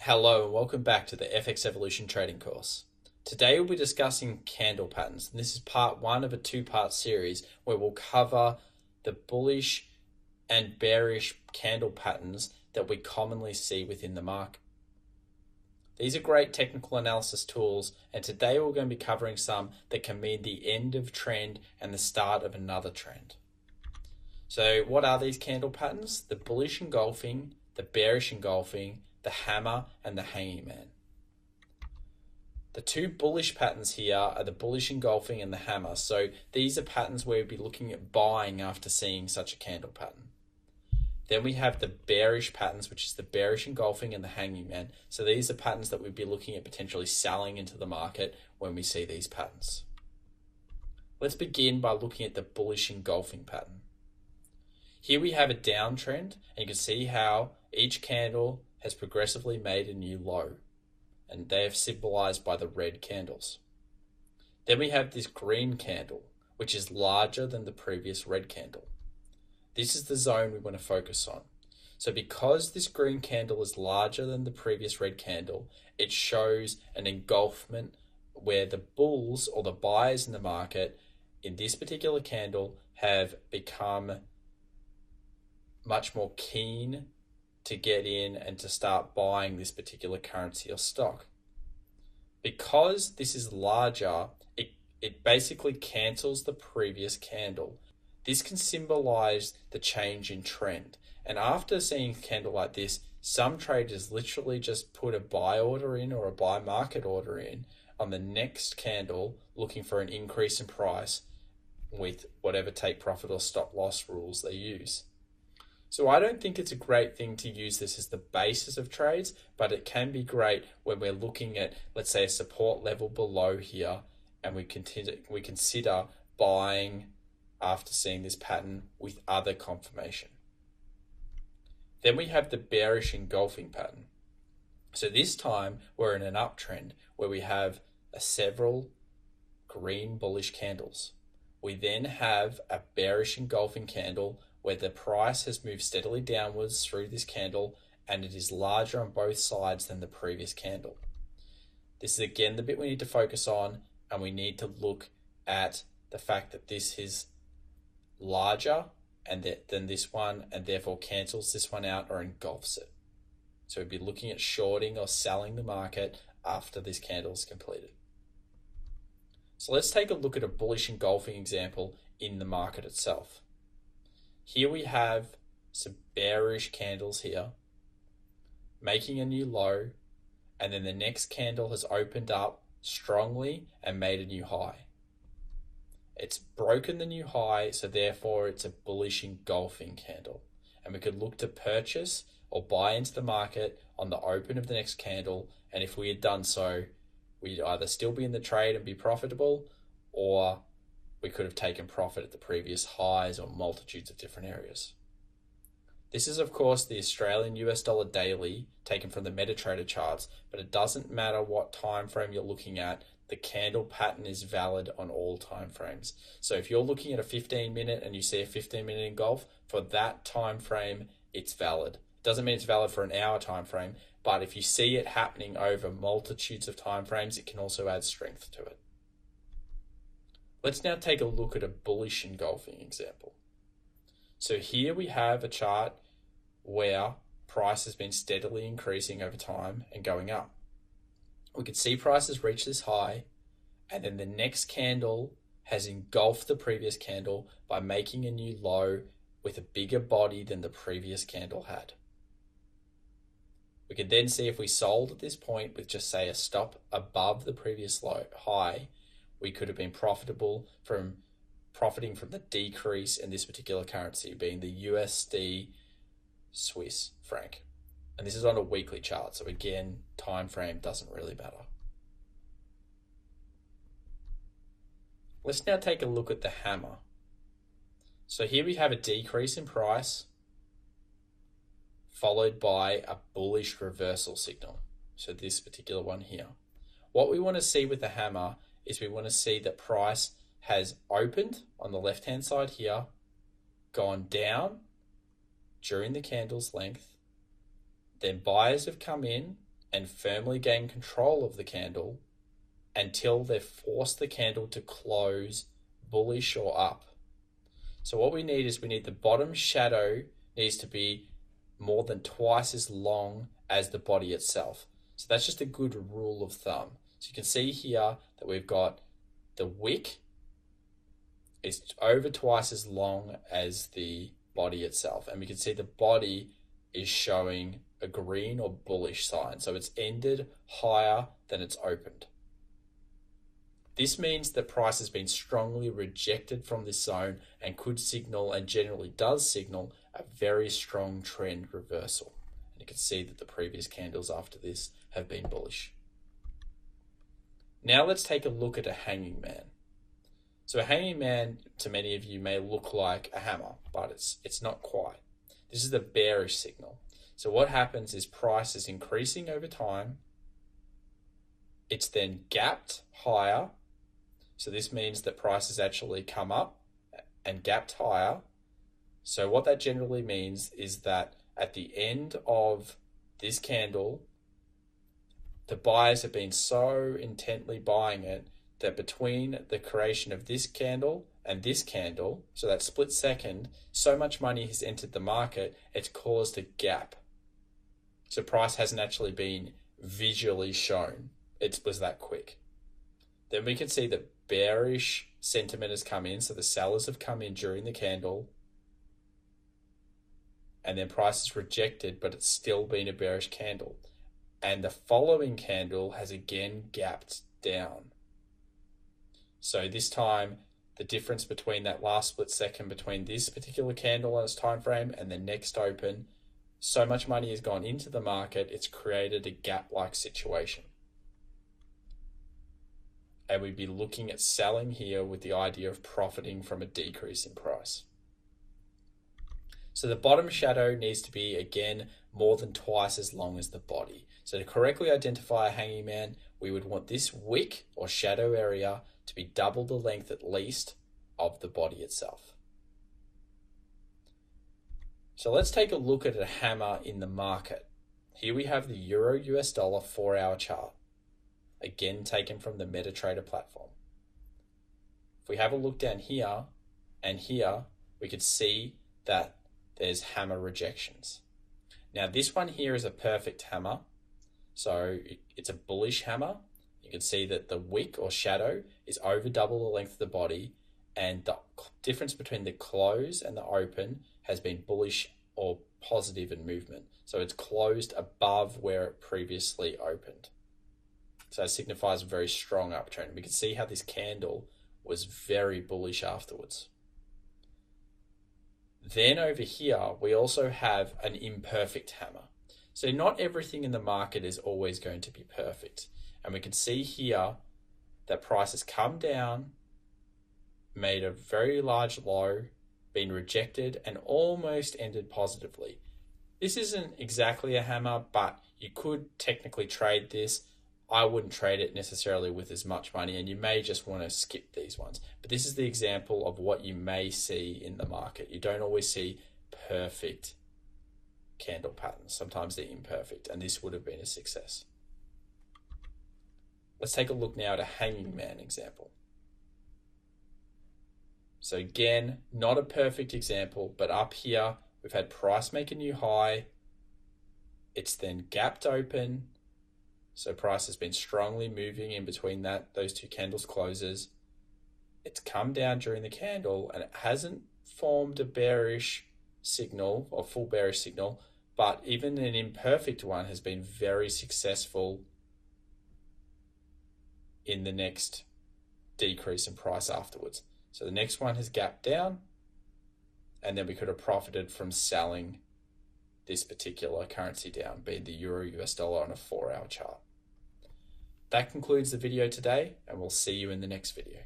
Hello and welcome back to the FX Evolution trading course. Today we'll be discussing candle patterns, and this is part one of a two-part series where we'll cover the bullish and bearish candle patterns that we commonly see within the market. These are great technical analysis tools, and today we're going to be covering some that can mean the end of trend and the start of another trend. So what are these candle patterns? The bullish engulfing, the bearish engulfing, the hammer, and the hanging man. The two bullish patterns here are the bullish engulfing and the hammer. So these are patterns where we'd be looking at buying after seeing such a candle pattern. Then we have the bearish patterns, which is the bearish engulfing and the hanging man. So these are patterns that we'd be looking at potentially selling into the market when we see these patterns. Let's begin by looking at the bullish engulfing pattern. Here we have a downtrend, and you can see how each candle has progressively made a new low, and they are symbolized by the red candles. Then we have this green candle, which is larger than the previous red candle. This is the zone we want to focus on. So because this green candle is larger than the previous red candle, it shows an engulfment where the bulls or the buyers in the market in this particular candle have become much more keen to get in and to start buying this particular currency or stock. Because this is larger, it basically cancels the previous candle. This can symbolize the change in trend. And after seeing a candle like this, some traders literally just put a buy order in or a buy market order in on the next candle, looking for an increase in price with whatever take profit or stop loss rules they use. So I don't think it's a great thing to use this as the basis of trades, but it can be great when we're looking at, let's say, a support level below here, and we consider buying after seeing this pattern with other confirmation. Then we have the bearish engulfing pattern. So this time we're in an uptrend where we have several green bullish candles. We then have a bearish engulfing candle where the price has moved steadily downwards through this candle, and it is larger on both sides than the previous candle. This is again the bit we need to focus on, and we need to look at the fact that this is larger than this one, and therefore cancels this one out or engulfs it. So we'd be looking at shorting or selling the market after this candle is completed. So let's take a look at a bullish engulfing example in the market itself. Here we have some bearish candles here, making a new low, and then the next candle has opened up strongly and made a new high. It's broken the new high, so therefore it's a bullish engulfing candle. And we could look to purchase or buy into the market on the open of the next candle, and if we had done so, we'd either still be in the trade and be profitable, or we could have taken profit at the previous highs or multitudes of different areas. This is, of course, the Australian US dollar daily taken from the MetaTrader charts, but it doesn't matter what time frame you're looking at. The candle pattern is valid on all time frames. So if you're looking at a 15-minute and you see a 15-minute engulf, for that time frame, it's valid. It doesn't mean it's valid for an hour time frame, but if you see it happening over multitudes of time frames, it can also add strength to it. Let's now take a look at a bullish engulfing example. So here we have a chart where price has been steadily increasing over time and going up. We can see prices reach this high, and then the next candle has engulfed the previous candle by making a new low with a bigger body than the previous candle had. We can then see if we sold at this point with just say a stop above the previous low high, we could have been profiting from the decrease in this particular currency, being the USD Swiss franc. And this is on a weekly chart, so again, time frame doesn't really matter. Let's now take a look at the hammer. So here we have a decrease in price, followed by a bullish reversal signal. So this particular one here. What we want to see with the hammer is we want to see that price has opened on the left-hand side here, gone down during the candle's length, then buyers have come in and firmly gain control of the candle until they've forced the candle to close bullish or up. So what we need is the bottom shadow needs to be more than twice as long as the body itself. So that's just a good rule of thumb. So you can see here that we've got the wick is over twice as long as the body itself. And we can see the body is showing a green or bullish sign. So it's ended higher than it's opened. This means that price has been strongly rejected from this zone and could signal, and generally does signal, a very strong trend reversal. And you can see that the previous candles after this have been bullish. Now let's take a look at a hanging man. So a hanging man to many of you may look like a hammer, but it's not quite. This is the bearish signal. So what happens is price is increasing over time. It's then gapped higher. So this means that price has actually come up and gapped higher. So what that generally means is that at the end of this candle, the buyers have been so intently buying it that between the creation of this candle and this candle, so that split second, so much money has entered the market, it's caused a gap. So price hasn't actually been visually shown. It was that quick. Then we can see that bearish sentiment has come in. So the sellers have come in during the candle. And then price is rejected, but it's still been a bearish candle. And the following candle has again gapped down. So this time, the difference between that last split second between this particular candle and its time frame and the next open, so much money has gone into the market, it's created a gap-like situation. And we'd be looking at selling here with the idea of profiting from a decrease in price. So the bottom shadow needs to be, again, more than twice as long as the body. So to correctly identify a hanging man, we would want this wick or shadow area to be double the length at least of the body itself. So let's take a look at a hammer in the market. Here we have the Euro US dollar 4-hour chart, again taken from the MetaTrader platform. If we have a look down here and here, we could see that there's hammer rejections. Now this one here is a perfect hammer. So it's a bullish hammer. You can see that the wick or shadow is over double the length of the body, and the difference between the close and the open has been bullish or positive in movement. So it's closed above where it previously opened. So it signifies a very strong uptrend. We can see how this candle was very bullish afterwards. Then over here, we also have an imperfect hammer. So not everything in the market is always going to be perfect. And we can see here that price has come down, made a very large low, been rejected, and almost ended positively. This isn't exactly a hammer, but you could technically trade this. I wouldn't trade it necessarily with as much money, and you may just want to skip these ones. But this is the example of what you may see in the market. You don't always see perfect candle patterns. Sometimes they're imperfect, and this would have been a success. Let's take a look now at a hanging man example. So again, not a perfect example, but up here, we've had price make a new high. It's then gapped open. So price has been strongly moving in between those two candles closes. It's come down during the candle and it hasn't formed a bearish signal or full bearish signal, but even an imperfect one has been very successful in the next decrease in price afterwards. So the next one has gapped down, and then we could have profited from selling this particular currency down, being the Euro US dollar on a 4-hour chart. That concludes the video today, and we'll see you in the next video.